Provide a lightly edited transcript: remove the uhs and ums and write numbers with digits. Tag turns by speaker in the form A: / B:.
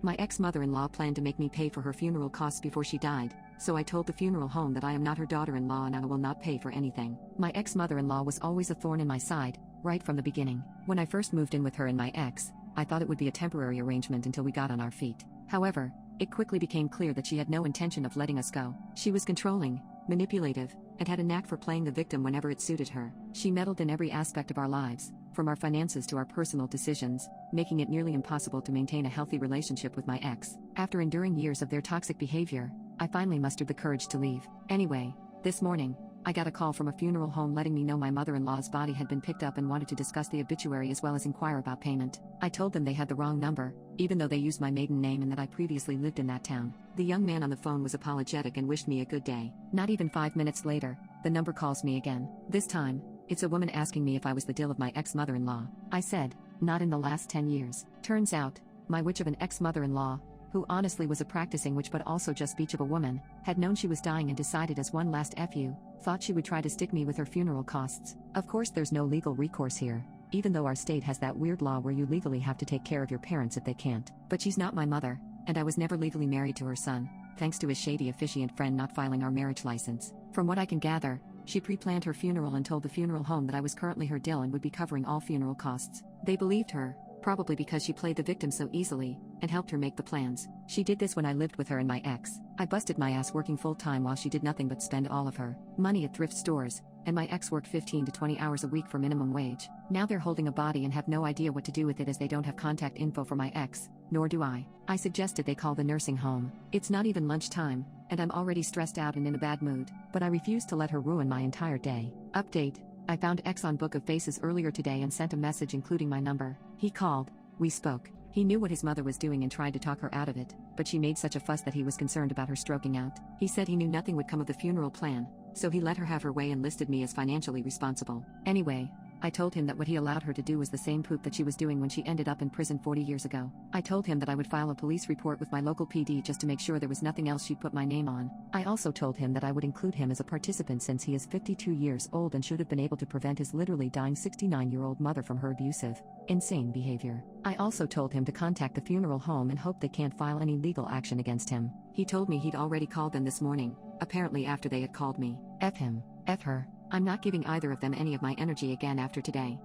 A: My ex-mother-in-law planned to make me pay for her funeral costs before she died, so I told the funeral home that I am not her daughter-in-law and I will not pay for anything. My ex-mother-in-law was always a thorn in my side, right from the beginning. When I first moved in with her and my ex, I thought it would be a temporary arrangement until we got on our feet. However, it quickly became clear that she had no intention of letting us go. She was controlling, manipulative, and had a knack for playing the victim whenever it suited her. She meddled in every aspect of our lives, from our finances to our personal decisions, making it nearly impossible to maintain a healthy relationship with my ex. After enduring years of their toxic behavior, I finally mustered the courage to leave. Anyway, this morning, I got a call from a funeral home letting me know my mother-in-law's body had been picked up and wanted to discuss the obituary as well as inquire about payment. I told them they had the wrong number, even though they used my maiden name and that I previously lived in that town. The young man on the phone was apologetic and wished me a good day. Not even 5 minutes later, the number calls me again. This time, it's a woman asking me if I was the dill of my ex-mother-in-law. I said, not in the last 10 years. Turns out, my witch of an ex-mother-in-law, who honestly was a practicing witch but also just beach of a woman, had known she was dying and decided as one last FU, thought she would try to stick me with her funeral costs. Of course there's no legal recourse here, even though our state has that weird law where you legally have to take care of your parents if they can't. But she's not my mother, and I was never legally married to her son, thanks to his shady officiant friend not filing our marriage license. From what I can gather, she pre-planned her funeral and told the funeral home that I was currently her dill and would be covering all funeral costs. They believed her, probably because she played the victim so easily, and helped her make the plans. She did this when I lived with her and my ex. I busted my ass working full-time while she did nothing but spend all of her money at thrift stores, and my ex worked 15 to 20 hours a week for minimum wage. Now they're holding a body and have no idea what to do with it as they don't have contact info for my ex, nor do I. I suggested they call the nursing home. It's not even lunchtime, and I'm already stressed out and in a bad mood, but I refuse to let her ruin my entire day. Update: I found X on Book of Faces earlier today and sent a message including my number. He called. We spoke. He knew what his mother was doing and tried to talk her out of it, but she made such a fuss that he was concerned about her stroking out. He said he knew nothing would come of the funeral plan, so he let her have her way and listed me as financially responsible. Anyway, I told him that what he allowed her to do was the same poop that she was doing when she ended up in prison 40 years ago. I told him that I would file a police report with my local PD just to make sure there was nothing else she'd put my name on. I also told him that I would include him as a participant since he is 52 years old and should have been able to prevent his literally dying 69-year-old mother from her abusive, insane behavior. I also told him to contact the funeral home and hope they can't file any legal action against him. He told me he'd already called them this morning, apparently after they had called me. F him. F her. I'm not giving either of them any of my energy again after today.